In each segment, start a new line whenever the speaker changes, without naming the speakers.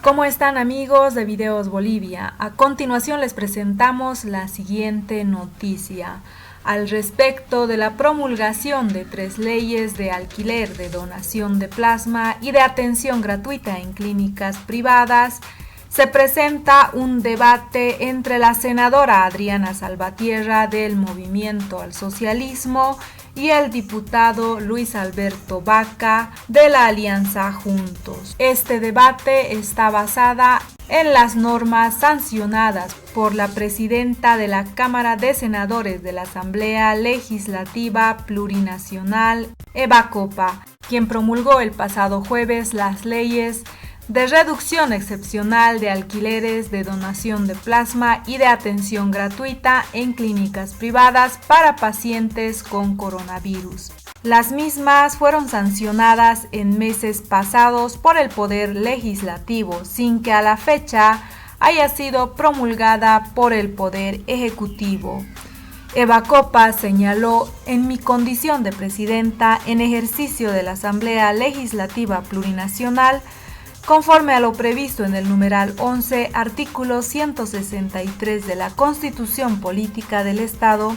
¿Cómo están, amigos de Videos Bolivia? A continuación les presentamos la siguiente noticia al respecto de la promulgación de 3 leyes de alquiler, de donación de plasma y de atención gratuita en clínicas privadas. Se presenta un debate entre la senadora Adriana Salvatierra del Movimiento al Socialismo y el diputado Luis Alberto Vaca de la Alianza Juntos. Este debate está basada en las normas sancionadas por la presidenta de la Cámara de Senadores de la Asamblea Legislativa Plurinacional, Eva Copa, quien promulgó el pasado jueves las leyes de reducción excepcional de alquileres, de donación de plasma y de atención gratuita en clínicas privadas para pacientes con coronavirus. Las mismas fueron sancionadas en meses pasados por el Poder Legislativo, sin que a la fecha haya sido promulgada por el Poder Ejecutivo. Eva Copa señaló: en mi condición de presidenta en ejercicio de la Asamblea Legislativa Plurinacional, conforme a lo previsto en el numeral 11, artículo 163 de la Constitución Política del Estado,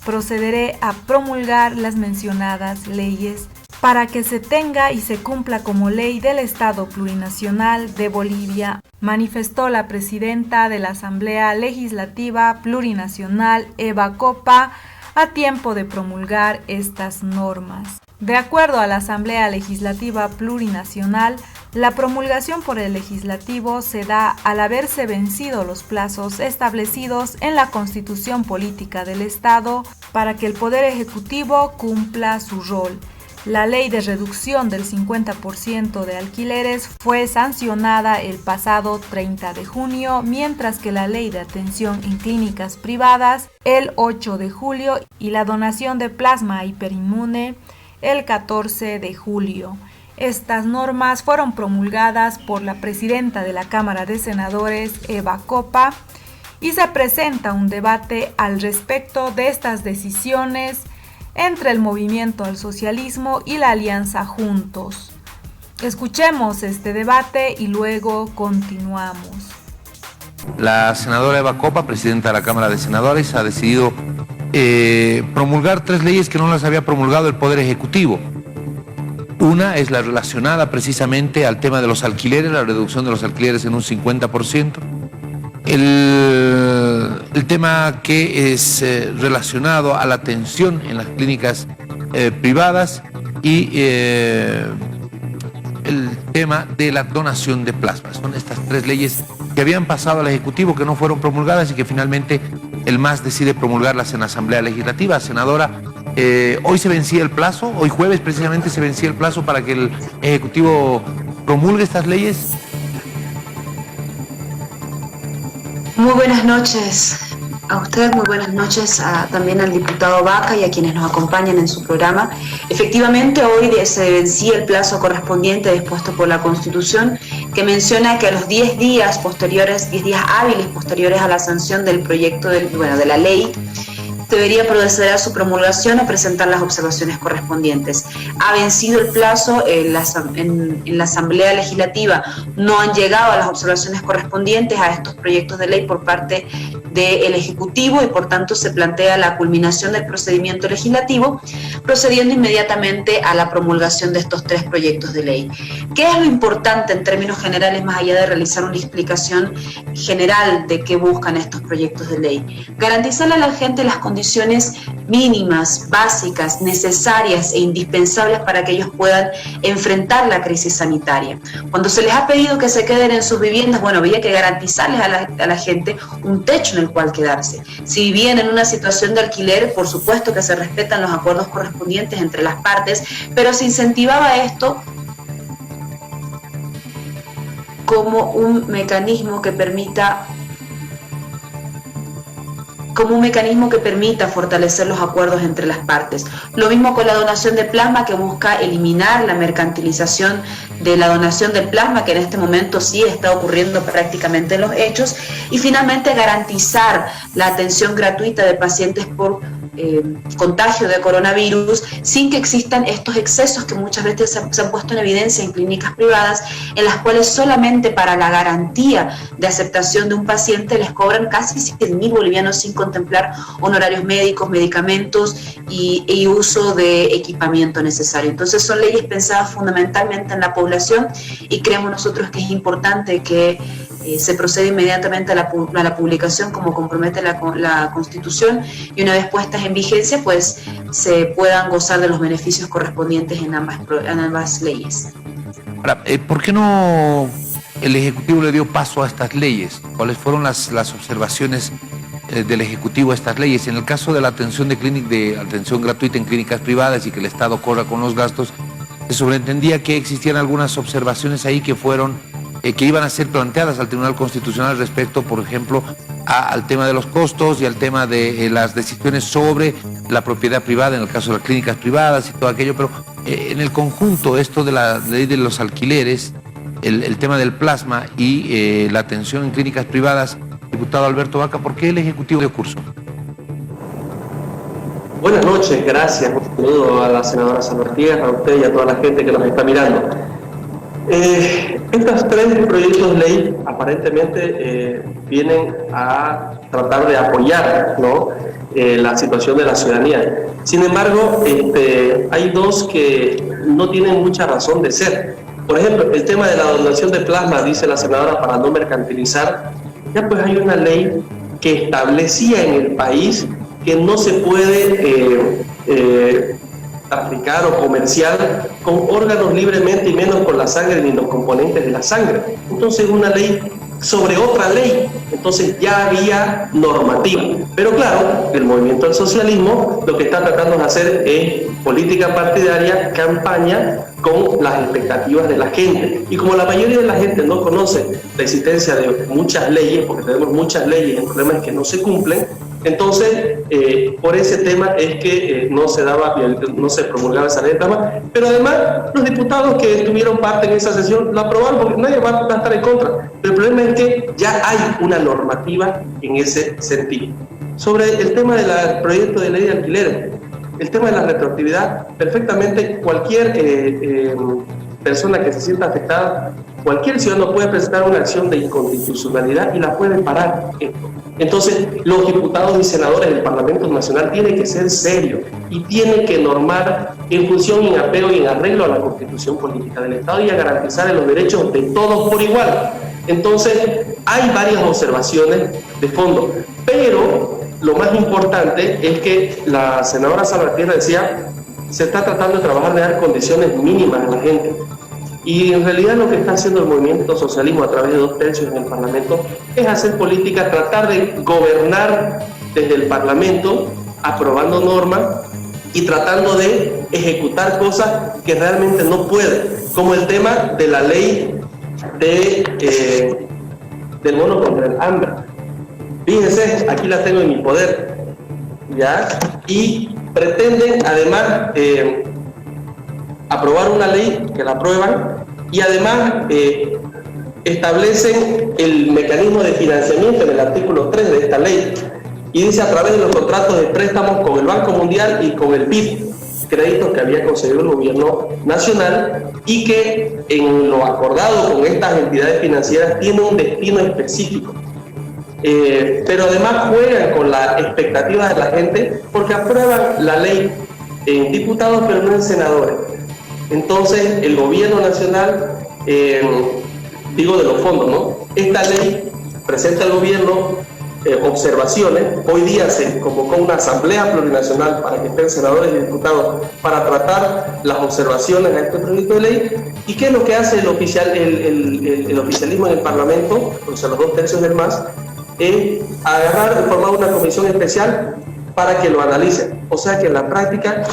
procederé a promulgar las mencionadas leyes para que se tenga y se cumpla como ley del Estado Plurinacional de Bolivia, manifestó la presidenta de la Asamblea Legislativa Plurinacional, Eva Copa, a tiempo de promulgar estas normas. De acuerdo a la Asamblea Legislativa Plurinacional, la promulgación por el Legislativo se da al haberse vencido los plazos establecidos en la Constitución Política del Estado para que el Poder Ejecutivo cumpla su rol. La ley de reducción del 50% de alquileres fue sancionada el pasado 30 de junio, mientras que la ley de atención en clínicas privadas el 8 de julio y la donación de plasma hiperinmune el 14 de julio. Estas normas fueron promulgadas por la presidenta de la Cámara de Senadores, Eva Copa, y se presenta un debate al respecto de estas decisiones entre el Movimiento al Socialismo y la Alianza Juntos. Escuchemos este debate y luego continuamos.
La senadora Eva Copa, presidenta de la Cámara de Senadores, ha decidido promulgar 3 leyes que no las había promulgado el Poder Ejecutivo. Una es la relacionada precisamente al tema de los alquileres, la reducción de los alquileres en un 50%. El tema que es relacionado a la atención en las clínicas privadas y el tema de la donación de plasma. Son estas 3 leyes que habían pasado al Ejecutivo, que no fueron promulgadas y que finalmente el MAS decide promulgarlas en la Asamblea Legislativa. Senadora, hoy se vencía el plazo, hoy jueves precisamente se vencía el plazo para que el Ejecutivo promulgue estas leyes.
Muy buenas noches a usted, muy buenas noches también al diputado Vaca y a quienes nos acompañan en su programa. Efectivamente, hoy se vencía el plazo correspondiente dispuesto por la Constitución, que menciona que a los 10 días hábiles posteriores a la sanción del proyecto de la ley, debería proceder a su promulgación o presentar las observaciones correspondientes. Ha vencido el plazo, en la Asamblea Legislativa no han llegado a las observaciones correspondientes a estos proyectos de ley por parte del Ejecutivo y por tanto se plantea la culminación del procedimiento legislativo, procediendo inmediatamente a la promulgación de estos 3 proyectos de ley. ¿Qué es lo importante en términos generales, más allá de realizar una explicación general de qué buscan estos proyectos de ley? Garantizarle a la gente las condiciones mínimas, básicas, necesarias e indispensables para que ellos puedan enfrentar la crisis sanitaria. Cuando se les ha pedido que se queden en sus viviendas, había que garantizarles a la gente un techo en el cual quedarse. Si vivían en una situación de alquiler, por supuesto que se respetan los acuerdos correspondientes entre las partes, pero se incentivaba esto como un mecanismo que permita fortalecer los acuerdos entre las partes. Lo mismo con la donación de plasma, que busca eliminar la mercantilización de la donación del plasma, que en este momento sí está ocurriendo prácticamente en los hechos, y finalmente garantizar la atención gratuita de pacientes contagio de coronavirus sin que existan estos excesos que muchas veces se han puesto en evidencia en clínicas privadas, en las cuales solamente para la garantía de aceptación de un paciente les cobran casi 100.000 bolivianos sin contemplar honorarios médicos, medicamentos y uso de equipamiento necesario. Entonces son leyes pensadas fundamentalmente en la población y creemos nosotros que es importante que se procede inmediatamente a la publicación como compromete la Constitución, y una vez puestas en vigencia pues se puedan gozar de los beneficios correspondientes en ambas leyes.
Ahora, ¿por qué no el Ejecutivo le dio paso a estas leyes? ¿Cuáles fueron las observaciones del Ejecutivo a estas leyes? En el caso de la atención de atención gratuita en clínicas privadas y que el Estado corra con los gastos, se sobreentendía que existían algunas observaciones ahí que iban a ser planteadas al Tribunal Constitucional respecto, por ejemplo, al tema de los costos y al tema de las decisiones sobre la propiedad privada, en el caso de las clínicas privadas y todo aquello, pero en el conjunto esto de la ley de los alquileres, el tema del plasma y la atención en clínicas privadas, diputado Alberto Vaca, ¿por qué el Ejecutivo dio curso?
Buenas noches, gracias. Un saludo a la senadora Salvatierra, a usted y a toda la gente que nos está mirando. Estos tres proyectos de ley aparentemente vienen a tratar de apoyar, ¿no?, la situación de la ciudadanía. Sin embargo, hay dos que no tienen mucha razón de ser. Por ejemplo, el tema de la donación de plasma, dice la senadora, para no mercantilizar. Ya pues hay una ley que establecía en el país que no se puede aplicar o comerciar con órganos libremente y menos con la sangre ni los componentes de la sangre. Entonces una ley sobre otra ley, entonces ya había normativa. Pero claro, el movimiento del socialismo lo que está tratando de hacer es política partidaria, campaña con las expectativas de la gente. Y como la mayoría de la gente no conoce la existencia de muchas leyes, porque tenemos muchas leyes, el problema es que no se cumplen. Entonces, por ese tema es que no se promulgaba esa ley de plasma, pero además los diputados que tuvieron parte en esa sesión la aprobaron porque nadie va a estar en contra. Pero el problema es que ya hay una normativa en ese sentido. Sobre el tema del proyecto de ley de alquileres, el tema de la retroactividad, perfectamente cualquier persona que se sienta afectada, cualquier ciudadano puede presentar una acción de inconstitucionalidad y la puede parar esto. Entonces, los diputados y senadores del Parlamento Nacional tienen que ser serios y tienen que normar en función y en apego y en arreglo a la Constitución Política del Estado y a garantizar los derechos de todos por igual. Entonces, hay varias observaciones de fondo, pero lo más importante es que la senadora Salvatierra decía, se está tratando de trabajar de dar condiciones mínimas a la gente. Y en realidad lo que está haciendo el movimiento socialismo a través de 2/3 en el Parlamento es hacer política, tratar de gobernar desde el Parlamento, aprobando normas y tratando de ejecutar cosas que realmente no pueden, como el tema de la ley del bono contra el hambre. Fíjense, aquí la tengo en mi poder, ¿ya? Y pretenden además aprobar una ley que la aprueban y además establecen el mecanismo de financiamiento en el artículo 3 de esta ley y dice a través de los contratos de préstamos con el Banco Mundial y con el BID, créditos que había conseguido el gobierno nacional y que en lo acordado con estas entidades financieras tiene un destino específico. Pero además juegan con las expectativas de la gente porque aprueban la ley en diputados pero no en senadores. Entonces el gobierno nacional, digo de los fondos, ¿no? Esta ley presenta al gobierno observaciones. Hoy día se convocó una asamblea plurinacional para que estén senadores y diputados para tratar las observaciones a este proyecto de ley. ¿Y qué es lo que hace el oficialismo en el Parlamento? O sea, los 2/3 del MAS, es agarrar y formar una comisión especial para que lo analicen. O sea que en la práctica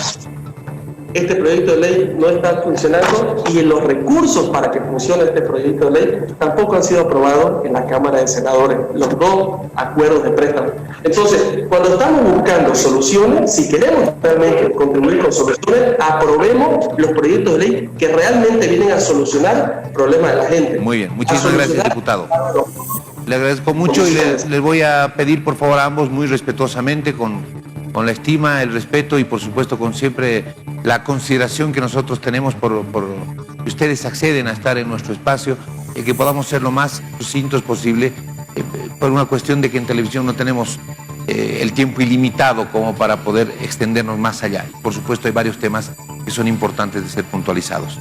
este proyecto de ley no está funcionando y los recursos para que funcione este proyecto de ley tampoco han sido aprobados en la Cámara de Senadores, los dos acuerdos de préstamo. Entonces, cuando estamos buscando soluciones, si queremos realmente contribuir con soluciones, aprobemos los proyectos de ley que realmente vienen a solucionar problemas de la gente.
Muy bien, muchísimas gracias, diputado. Le agradezco mucho y les voy a pedir, por favor, a ambos, muy respetuosamente, con con la estima, el respeto y por supuesto con siempre la consideración que nosotros tenemos por que ustedes acceden a estar en nuestro espacio y que podamos ser lo más sucintos posible, por una cuestión de que en televisión no tenemos el tiempo ilimitado como para poder extendernos más allá. Por supuesto hay varios temas que son importantes de ser puntualizados.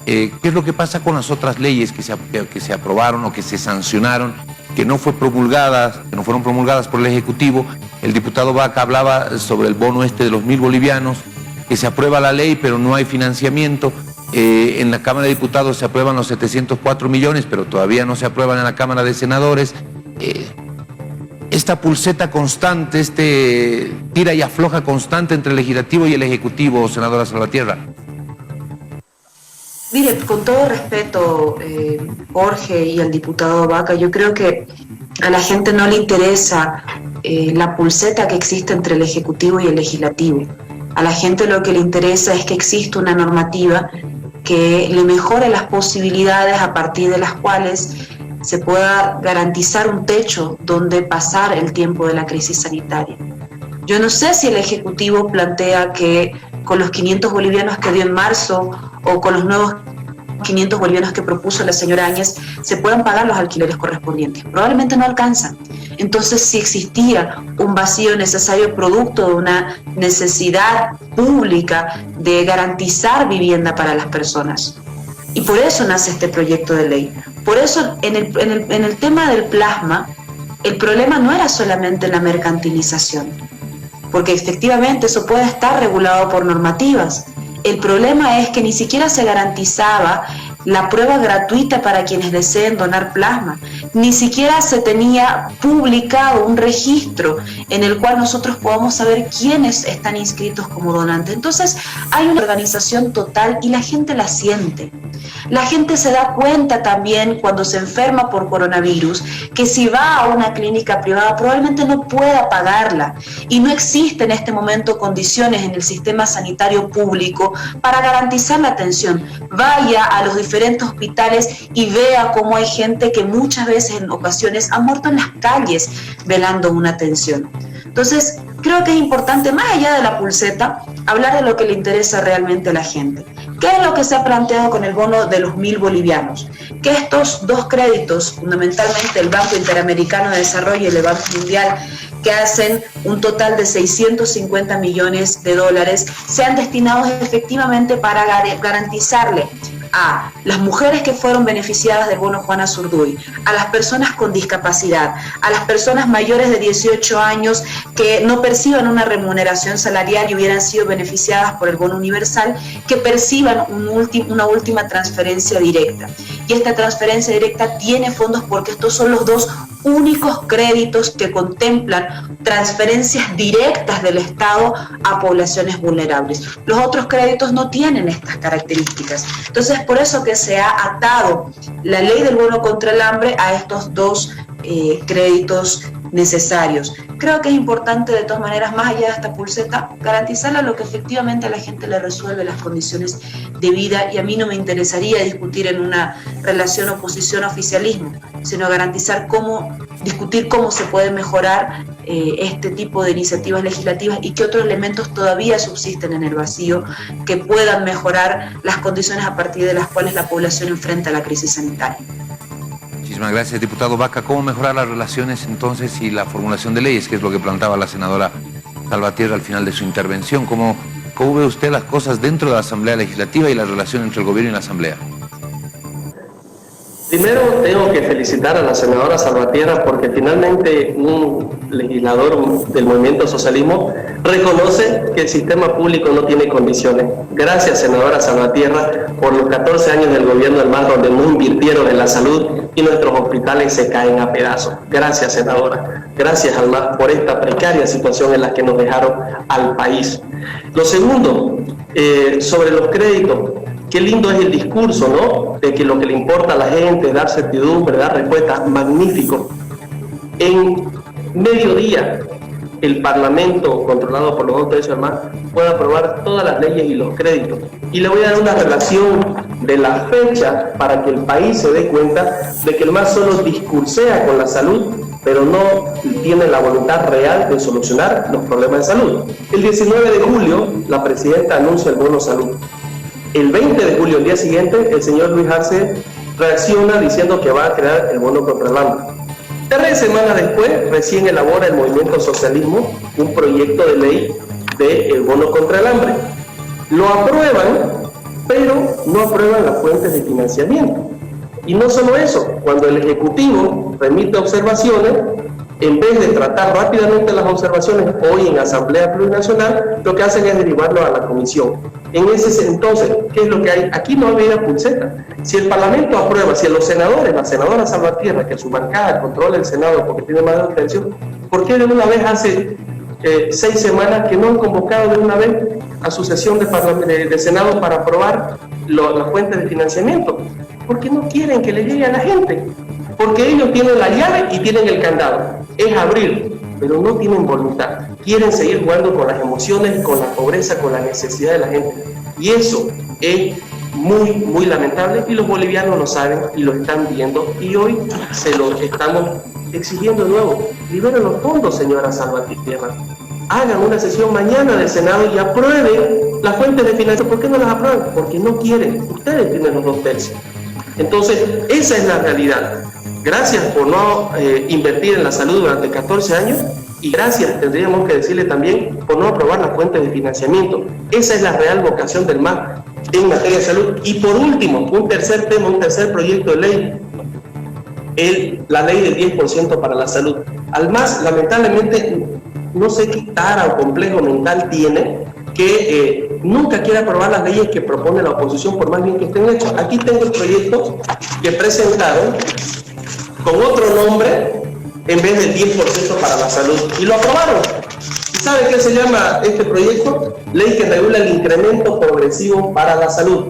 ¿Qué es lo que pasa con las otras leyes que se aprobaron o que se sancionaron, que no fueron promulgadas por el Ejecutivo? El diputado Vaca hablaba sobre el bono de los 1.000 bolivianos, que se aprueba la ley pero no hay financiamiento. En la Cámara de Diputados se aprueban los 704 millones, pero todavía no se aprueban en la Cámara de Senadores. Esta pulseta constante, tira y afloja constante entre el Legislativo y el Ejecutivo, senadora Salvatierra.
Mire, con todo respeto, Jorge y al diputado Vaca, yo creo que a la gente no le interesa la pulseta que existe entre el Ejecutivo y el Legislativo. A la gente lo que le interesa es que exista una normativa que le mejore las posibilidades a partir de las cuales se pueda garantizar un techo donde pasar el tiempo de la crisis sanitaria. Yo no sé si el Ejecutivo plantea que con los 500 bolivianos que dio en marzo o con los nuevos 500 bolivianos que propuso la señora Áñez se puedan pagar los alquileres correspondientes. Probablemente no alcanzan. Entonces, si existía un vacío necesario producto de una necesidad pública de garantizar vivienda para las personas. Y por eso nace este proyecto de ley. Por eso, en el tema del plasma, el problema no era solamente la mercantilización, porque efectivamente eso puede estar regulado por normativas. El problema es que ni siquiera se garantizaba la prueba gratuita para quienes deseen donar plasma. Ni siquiera se tenía publicado un registro en el cual nosotros podamos saber quiénes están inscritos como donantes. Entonces hay una organización total y la gente la siente. La gente se da cuenta también cuando se enferma por coronavirus que si va a una clínica privada probablemente no pueda pagarla y no existen en este momento condiciones en el sistema sanitario público para garantizar la atención. Vaya a los diferentes hospitales y vea cómo hay gente que muchas veces en ocasiones ha muerto en las calles velando una atención. Entonces, creo que es importante, más allá de la pulseta, hablar de lo que le interesa realmente a la gente. ¿Qué es lo que se ha planteado con el bono de los 1.000 bolivianos? Que estos dos créditos, fundamentalmente el Banco Interamericano de Desarrollo y el Banco Mundial, que hacen un total de 650 millones de dólares, sean destinados efectivamente para garantizarle a las mujeres que fueron beneficiadas del bono Juana Zurduy, a las personas con discapacidad, a las personas mayores de 18 años que no perciban una remuneración salarial y hubieran sido beneficiadas por el bono universal, que perciban una última transferencia directa. Y esta transferencia directa tiene fondos porque estos son los dos únicos créditos que contemplan transferencias directas del Estado a poblaciones vulnerables. Los otros créditos no tienen estas características. Entonces, por eso que se ha atado la ley del bono contra el hambre a estos dos créditos necesarios. Creo que es importante, de todas maneras, más allá de esta pulseta, garantizarle lo que efectivamente a la gente le resuelve las condiciones de vida, y a mí no me interesaría discutir en una relación oposición-oficialismo, sino discutir cómo se puede mejorar este tipo de iniciativas legislativas y qué otros elementos todavía subsisten en el vacío que puedan mejorar las condiciones a partir de las cuales la población enfrenta la crisis sanitaria.
Muchísimas gracias, diputado Vaca. ¿Cómo mejorar las relaciones entonces y la formulación de leyes, que es lo que planteaba la senadora Salvatierra al final de su intervención? ¿Cómo ve usted las cosas dentro de la Asamblea Legislativa y la relación entre el gobierno y la Asamblea?
Primero tengo que felicitar a la senadora Salvatierra porque finalmente un legislador del movimiento socialismo reconoce que el sistema público no tiene condiciones. Gracias, senadora Salvatierra, por los 14 años del gobierno del MAS donde no invirtieron en la salud y nuestros hospitales se caen a pedazos. Gracias, senadora. Gracias al MAS por esta precaria situación en la que nos dejaron al país. Lo segundo, sobre los créditos. Qué lindo es el discurso, ¿no? De que lo que le importa a la gente es dar certidumbre, dar respuestas. Magnífico. En mediodía, el Parlamento, controlado por los 2 tercios del MAS, puede aprobar todas las leyes y los créditos. Y le voy a dar una relación de la fecha para que el país se dé cuenta de que el MAS solo discursea con la salud pero no tienen la voluntad real de solucionar los problemas de salud. El 19 de julio, la presidenta anuncia el bono salud. El 20 de julio, el día siguiente, el señor Luis Arce reacciona diciendo que va a crear el bono contra el hambre. 3 semanas después, recién elabora el movimiento socialismo un proyecto de ley del bono contra el hambre. Lo aprueban, pero no aprueban las fuentes de financiamiento. Y no solo eso, cuando el Ejecutivo remite observaciones, en vez de tratar rápidamente las observaciones hoy en Asamblea Plurinacional, lo que hacen es derivarlo a la Comisión. Entonces, ¿qué es lo que hay? Aquí no había pulseta. Si el Parlamento aprueba, si los senadores, la senadora Salvatierra, que su bancada controla el Senado porque tiene más de un tercio, ¿por qué de una vez hace 6 semanas que no han convocado de una vez a su sesión de Senado para aprobar las fuentes de financiamiento? Porque no quieren que le llegue a la gente, porque ellos tienen la llave y tienen el candado, es abrir, pero no tienen voluntad, quieren seguir jugando con las emociones, con la pobreza, con la necesidad de la gente, y eso es muy lamentable, y los bolivianos lo saben y lo están viendo, y hoy se lo estamos exigiendo de nuevo. Liberen los fondos, señora Salvatierra, hagan una sesión mañana del Senado y aprueben las fuentes de financiación. ¿Por qué no las aprueban? Porque no quieren, ustedes tienen los 2 tercios. Entonces, esa es la realidad. Gracias por no invertir en la salud durante 14 años y gracias, tendríamos que decirle también, por no aprobar las fuentes de financiamiento. Esa es la real vocación del MAS en materia de salud. Y por último, un tercer tema, un tercer proyecto de ley, la ley del 10% para la salud. Al MAS, lamentablemente, no sé qué tara o complejo mental tiene, que nunca quiere aprobar las leyes que propone la oposición, por más bien que estén hechos. Aquí tengo el proyecto que presentaron con otro nombre en vez del 10% para la salud, y lo aprobaron. ¿Y sabe qué se llama este proyecto? Ley que regula el incremento progresivo para la salud.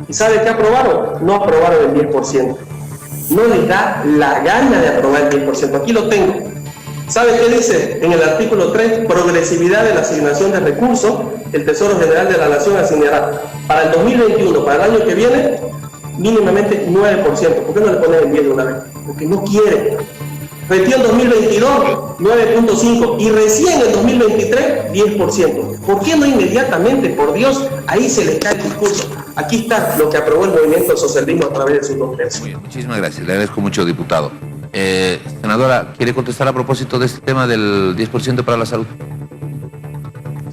¿Y sabe qué aprobaron? No aprobaron el 10%. No les da la gana de aprobar el 10%. Aquí lo tengo. ¿Sabe qué dice en el artículo 3? Progresividad de la asignación de recursos. El Tesoro General de la Nación asignará para el 2021, para el año que viene, mínimamente 9%. ¿Por qué no le ponen el 10 de una vez? Porque no quieren. Repitió en 2022, 9.5%, y recién en 2023, 10%. ¿Por qué no inmediatamente? Por Dios, ahí se les cae el discurso. Aquí está lo que aprobó el movimiento socialismo a través de sus 2 tercios.
Muy bien, muchísimas gracias. Le agradezco mucho, diputado. Senadora, ¿quiere contestar a propósito de este tema del 10% para la salud?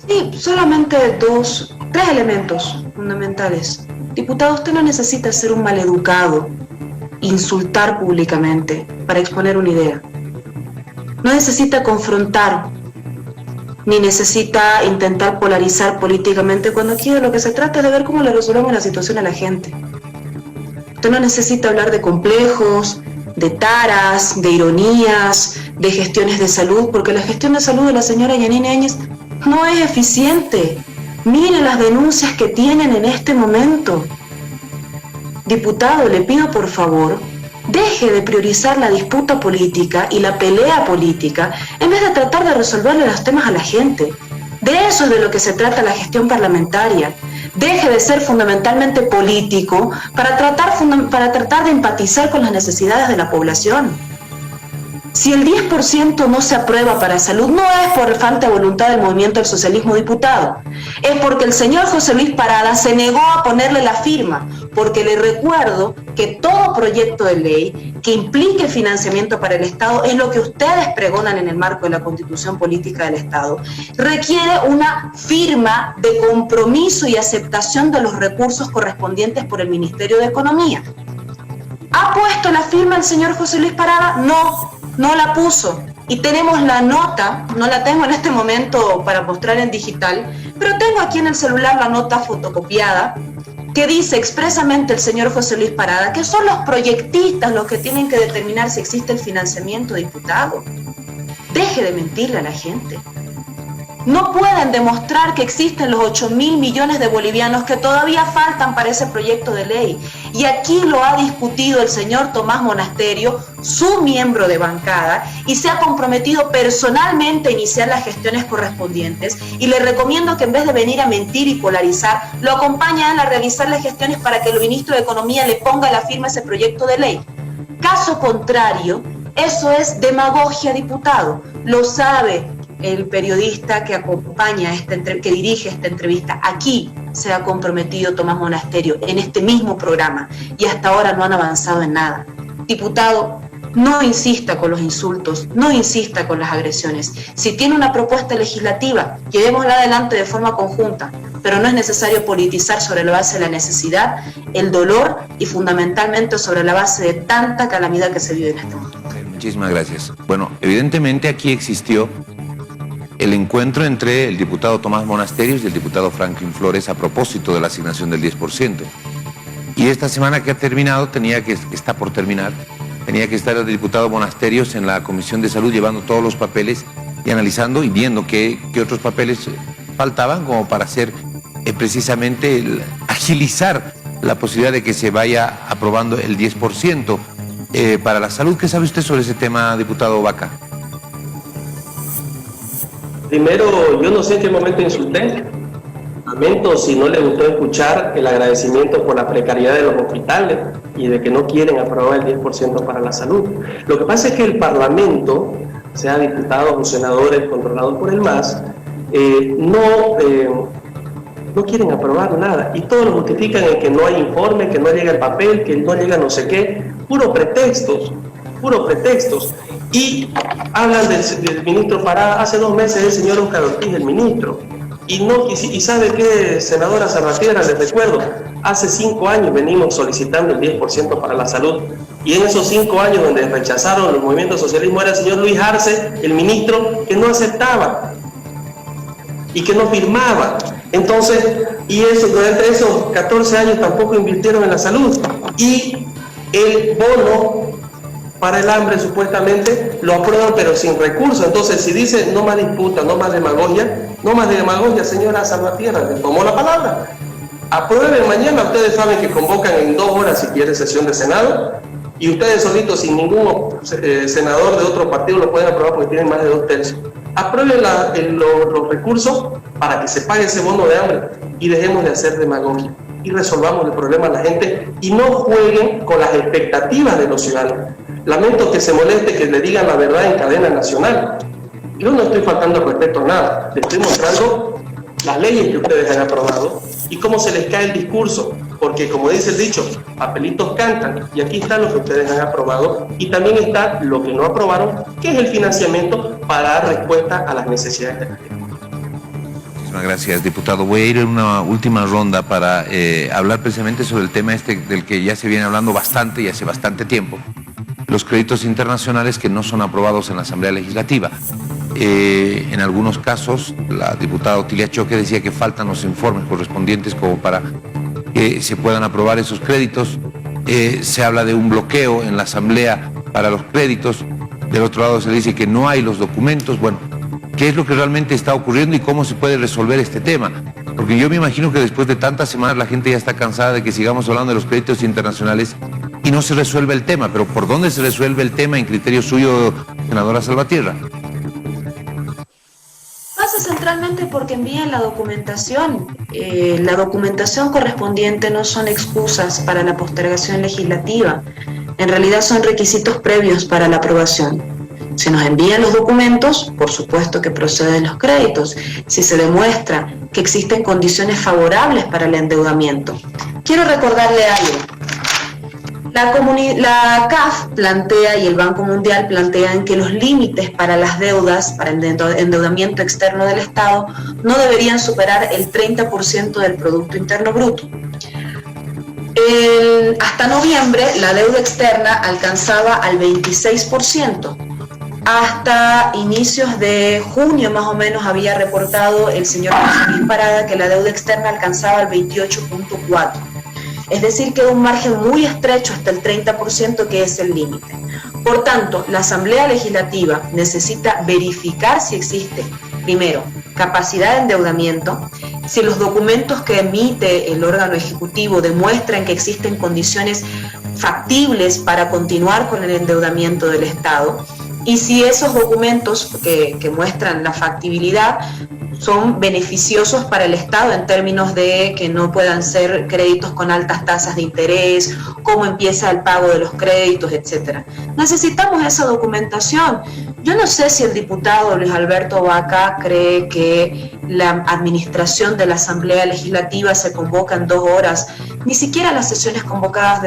Sí, solamente 3 elementos fundamentales. Diputado, usted no necesita ser un maleducado, insultar públicamente para exponer una idea. No necesita confrontar, ni necesita intentar polarizar políticamente cuando aquí de lo que se trata es de ver cómo le resolvemos la situación a la gente. Usted no necesita hablar de complejos, de taras, de ironías, de gestiones de salud, porque la gestión de salud de la señora Yanine Áñez no es eficiente. Mire las denuncias que tienen en este momento. Diputado, le pido por favor, deje de priorizar la disputa política y la pelea política en vez de tratar de resolverle los temas a la gente. De eso es de lo que se trata la gestión parlamentaria. Deje de ser fundamentalmente político para tratar de empatizar con las necesidades de la población. Si el 10% no se aprueba para salud, no es por falta de voluntad del movimiento del socialismo, diputado. Es porque el señor José Luis Parada se negó a ponerle la firma, porque le recuerdo que todo proyecto de ley que implique financiamiento para el Estado es lo que ustedes pregonan en el marco de la Constitución Política del Estado. Requiere una firma de compromiso y aceptación de los recursos correspondientes por el Ministerio de Economía. ¿Ha puesto la firma el señor José Luis Parada? No la puso. Y tenemos la nota, no la tengo en este momento para mostrar en digital, pero tengo aquí en el celular la nota fotocopiada que dice expresamente el señor José Luis Parada que son los proyectistas los que tienen que determinar si existe el financiamiento, diputado. Deje de mentirle a la gente. No pueden demostrar que existen los 8.000 millones de bolivianos que todavía faltan para ese proyecto de ley. Y aquí lo ha discutido el señor Tomás Monasterio, su miembro de bancada, y se ha comprometido personalmente a iniciar las gestiones correspondientes. Y le recomiendo que en vez de venir a mentir y polarizar, lo acompañe a él a realizar las gestiones para que el ministro de Economía le ponga la firma a ese proyecto de ley. Caso contrario, Eso es demagogia, diputado. Lo sabe el periodista que acompaña, que dirige esta entrevista. Aquí se ha comprometido Tomás Monasterio en este mismo programa y hasta ahora no han avanzado en nada. Diputado, no insista con los insultos, no insista con las agresiones. Si tiene una propuesta legislativa, llevémosla adelante de forma conjunta, pero no es necesario politizar sobre la base de la necesidad, el dolor y fundamentalmente sobre la base de tanta calamidad que se vive en este mundo.
Muchísimas gracias. Bueno, evidentemente aquí existió el encuentro entre el diputado Tomás Monasterios y el diputado Franklin Flores a propósito de la asignación del 10%. Y esta semana que ha terminado, está por terminar, tenía que estar el diputado Monasterios en la Comisión de Salud llevando todos los papeles y analizando y viendo qué otros papeles faltaban como para hacer precisamente agilizar la posibilidad de que se vaya aprobando el 10% para la salud. ¿Qué sabe usted sobre ese tema, diputado Vaca?
Primero, yo no sé en qué momento insulté. Lamento si no le gustó escuchar el agradecimiento por la precariedad de los hospitales y de que no quieren aprobar el 10% para la salud. Lo que pasa es que el Parlamento, sea diputados o senadores controlados por el MAS, no quieren aprobar nada y todos lo justifican en que no hay informe, que no llega el papel, que no llega no sé qué, puros pretextos. Y hablan del ministro Pará. Hace 2 meses el señor Óscar Ortiz, el ministro, y ¿sabe qué, senadora Salvatierra? Les recuerdo, hace 5 años venimos solicitando el 10% para la salud, y en esos 5 años donde rechazaron los movimientos socialismo era el señor Luis Arce, el ministro, que no aceptaba y que no firmaba. Entonces, durante esos 14 años tampoco invirtieron en la salud, y el bono para el hambre supuestamente lo aprueban pero sin recursos. Entonces, si dice no más disputa, no más demagogia, señora Salvatierra, le tomó la palabra. Aprueben mañana. Ustedes saben que convocan en 2 horas si quiere sesión de Senado, y ustedes solitos, sin ningún senador de otro partido, lo pueden aprobar porque tienen más de 2/3. Aprueben los recursos para que se pague ese bono de hambre y dejemos de hacer demagogia y resolvamos el problema a la gente y no jueguen con las expectativas de los ciudadanos. Lamento que se moleste que le digan la verdad en cadena nacional. Yo no estoy faltando al respeto a nada, le estoy mostrando las leyes que ustedes han aprobado y cómo se les cae el discurso, porque como dice el dicho, papelitos cantan, y aquí está lo que ustedes han aprobado y también está lo que no aprobaron, que es el financiamiento para dar respuesta a las necesidades de la gente.
Muchísimas gracias, diputado. Voy a ir en una última ronda para hablar precisamente sobre el tema del que ya se viene hablando bastante y hace bastante tiempo, los créditos internacionales que no son aprobados en la Asamblea Legislativa. En algunos casos, la diputada Otilia Choque decía que faltan los informes correspondientes como para que se puedan aprobar esos créditos. Se habla de un bloqueo en la Asamblea para los créditos. Del otro lado se dice que no hay los documentos. Bueno, ¿qué es lo que realmente está ocurriendo y cómo se puede resolver este tema? Porque yo me imagino que después de tantas semanas la gente ya está cansada de que sigamos hablando de los créditos internacionales y no se resuelve el tema. Pero ¿por dónde se resuelve el tema en criterio suyo, senadora Salvatierra?
Pasa centralmente porque envían la documentación. La documentación correspondiente no son excusas para la postergación legislativa. En realidad son requisitos previos para la aprobación. Si nos envían los documentos, por supuesto que proceden los créditos, si se demuestra que existen condiciones favorables para el endeudamiento. Quiero recordarle algo. La CAF plantea y el Banco Mundial plantean que los límites para las deudas, para el endeudamiento externo del Estado, no deberían superar el 30% del Producto Interno Bruto. Hasta noviembre, la deuda externa alcanzaba al 26%. Hasta inicios de junio, más o menos, había reportado el señor José Luis Parada que la deuda externa alcanzaba el 28.4%. Es decir, queda un margen muy estrecho hasta el 30%, que es el límite. Por tanto, la Asamblea Legislativa necesita verificar si existe, primero, capacidad de endeudamiento, si los documentos que emite el órgano ejecutivo demuestran que existen condiciones factibles para continuar con el endeudamiento del Estado, y si esos documentos que muestran la factibilidad son beneficiosos para el Estado en términos de que no puedan ser créditos con altas tasas de interés, cómo empieza el pago de los créditos, etcétera. Necesitamos esa documentación. Yo no sé si el diputado Luis Alberto Vaca cree que la administración de la Asamblea Legislativa se convoca en 2 horas. Ni siquiera las sesiones convocadas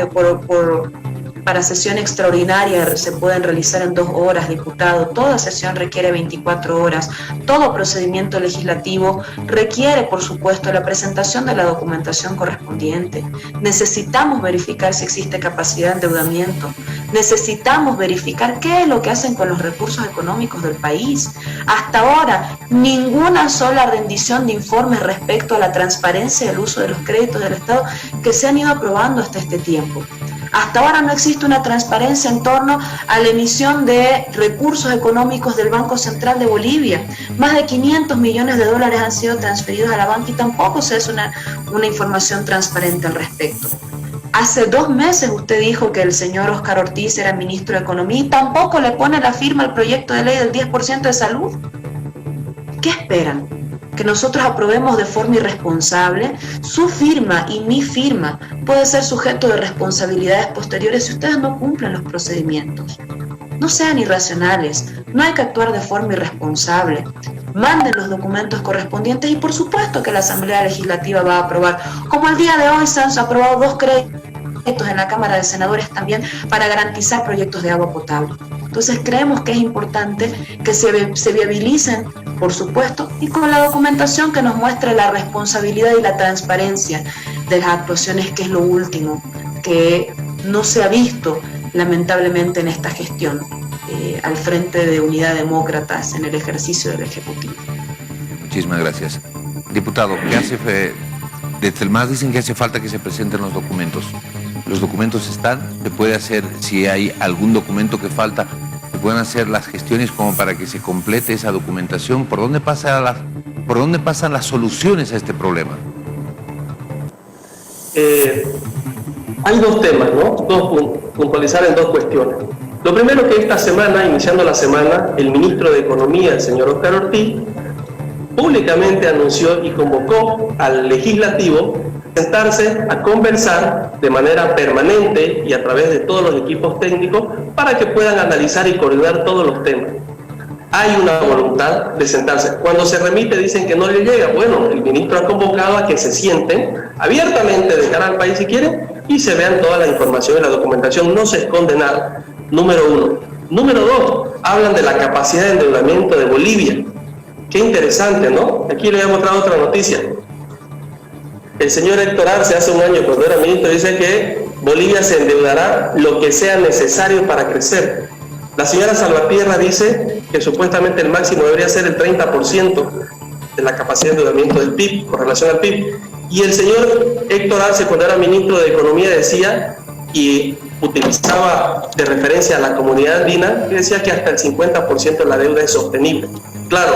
para sesión extraordinaria se pueden realizar en 2 horas, diputado. Toda sesión requiere 24 horas. Todo procedimiento legislativo requiere, por supuesto, la presentación de la documentación correspondiente. Necesitamos verificar si existe capacidad de endeudamiento. Necesitamos verificar qué es lo que hacen con los recursos económicos del país. Hasta ahora, ninguna sola rendición de informes respecto a la transparencia del uso de los créditos del Estado que se han ido aprobando hasta este tiempo. Hasta ahora no existe una transparencia en torno a la emisión de recursos económicos del Banco Central de Bolivia. Más de 500 millones de dólares han sido transferidos a la banca y tampoco se hace una información transparente al respecto. Hace 2 meses usted dijo que el señor Óscar Ortiz era ministro de Economía y tampoco le pone la firma al proyecto de ley del 10% de salud. ¿Qué esperan? ¿Que nosotros aprobemos de forma irresponsable? Su firma y mi firma puede ser sujeto de responsabilidades posteriores si ustedes no cumplen los procedimientos. No sean irracionales, no hay que actuar de forma irresponsable. Manden los documentos correspondientes y por supuesto que la Asamblea Legislativa va a aprobar. Como el día de hoy se han aprobado 2 créditos en la Cámara de Senadores también para garantizar proyectos de agua potable. Entonces creemos que es importante que se viabilicen, por supuesto, y con la documentación que nos muestre la responsabilidad y la transparencia de las actuaciones, que es lo último que no se ha visto lamentablemente en esta gestión al frente de Unidad Demócratas en el ejercicio del Ejecutivo.
Muchísimas gracias. Diputado, ¿qué hace? Desde el MAS dicen que hace falta que se presenten los documentos. Los documentos están, se puede hacer, si hay algún documento que falta, se pueden hacer las gestiones como para que se complete esa documentación. ¿Por dónde pasan las soluciones a este problema?
Hay 2 temas, ¿no? Puntualizar en 2 cuestiones. Lo primero, que esta semana, iniciando la semana, el ministro de Economía, el señor Óscar Ortiz, públicamente anunció y convocó al legislativo a sentarse a conversar de manera permanente y a través de todos los equipos técnicos para que puedan analizar y coordinar todos los temas. Hay una voluntad de sentarse. Cuando se remite dicen que no le llega. Bueno, el ministro ha convocado a que se sienten abiertamente de cara al país si quieren y se vean toda la información y la documentación. No se esconde nada. Número 1. Número 2. Hablan de la capacidad de endeudamiento de Bolivia. Qué interesante, ¿no? Aquí le voy a mostrar otra noticia. El señor Héctor Arce, hace un año cuando era ministro, dice que Bolivia se endeudará lo que sea necesario para crecer. La señora Salvatierra dice que supuestamente el máximo debería ser el 30% de la capacidad de endeudamiento del PIB con relación al PIB. Y el señor Héctor Arce, cuando era ministro de Economía, decía y utilizaba de referencia a la comunidad andina, que decía que hasta el 50% de la deuda es sostenible. Claro,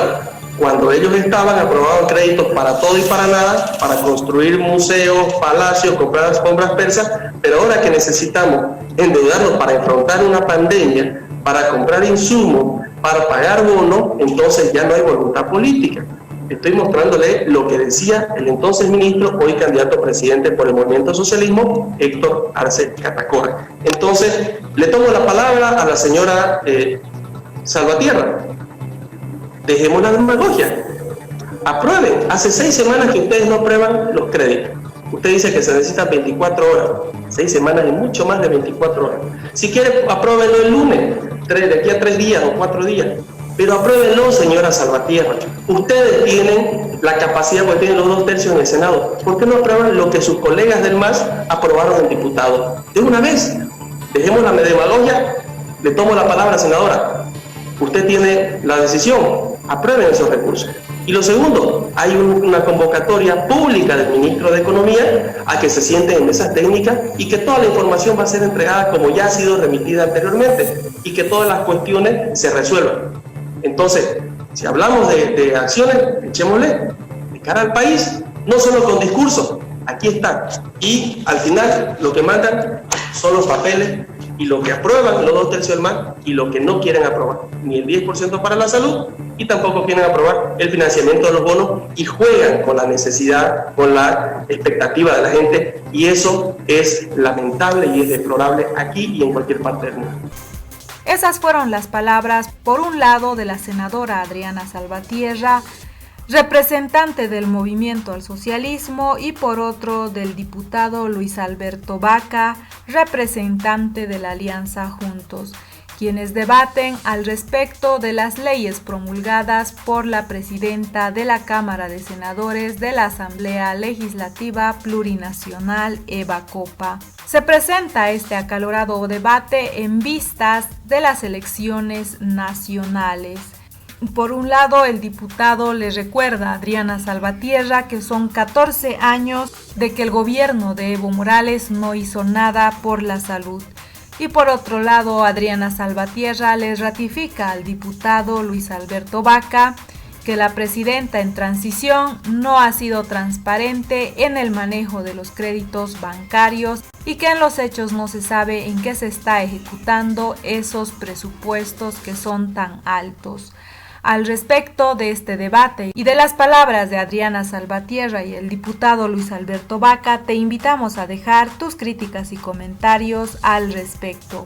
cuando ellos estaban, aprobaban créditos para todo y para nada, para construir museos, palacios, comprar alfombras persas, pero ahora que necesitamos endeudarnos para enfrentar una pandemia, para comprar insumos, para pagar bonos, entonces ya no hay voluntad política. Estoy mostrándole lo que decía el entonces ministro, hoy candidato a presidente por el Movimiento Socialismo, Héctor Arce Catacora. Entonces, le tomo la palabra a la señora Salvatierra. Dejemos la demagogia. Aprueben. Hace 6 semanas que ustedes no aprueban los créditos. Usted dice que se necesitan 24 horas. 6 semanas y mucho más de 24 horas. Si quiere, apruébenlo el lunes, de aquí a 3 días o 4 días. Pero apruébenlo, señora Salvatierra. Ustedes tienen la capacidad, porque tienen los 2 tercios en el Senado. ¿Por qué no aprueban lo que sus colegas del MAS aprobaron en diputado? De una vez. Dejemos la demagogia. Le tomo la palabra, senadora. Usted tiene la decisión. Aprueben esos recursos. Y lo segundo, hay una convocatoria pública del ministro de Economía a que se sienten en mesas técnicas y que toda la información va a ser entregada como ya ha sido remitida anteriormente y que todas las cuestiones se resuelvan. Entonces, si hablamos de acciones, echémosle de cara al país, no solo con discursos, aquí están. Y al final lo que mandan son los papeles y lo que aprueban los 2/3 del MAS y lo que no quieren aprobar, ni el 10% para la salud y tampoco quieren aprobar el financiamiento de los bonos y juegan con la necesidad, con la expectativa de la gente, y eso es lamentable y es deplorable aquí y en cualquier parte del mundo.
Esas fueron las palabras, por un lado, de la senadora Adriana Salvatierra, representante del Movimiento al Socialismo, y por otro del diputado Luis Alberto Vaca, representante de la Alianza Juntos, quienes debaten al respecto de las leyes promulgadas por la presidenta de la Cámara de Senadores de la Asamblea Legislativa Plurinacional, Eva Copa. Se presenta este acalorado debate en vistas de las elecciones nacionales. Por un lado, el diputado le recuerda a Adriana Salvatierra que son 14 años de que el gobierno de Evo Morales no hizo nada por la salud. Y por otro lado, Adriana Salvatierra le ratifica al diputado Luis Alberto Vaca que la presidenta en transición no ha sido transparente en el manejo de los créditos bancarios y que en los hechos no se sabe en qué se está ejecutando esos presupuestos que son tan altos. Al respecto de este debate y de las palabras de Adriana Salvatierra y el diputado Luis Alberto Vaca, te invitamos a dejar tus críticas y comentarios al respecto.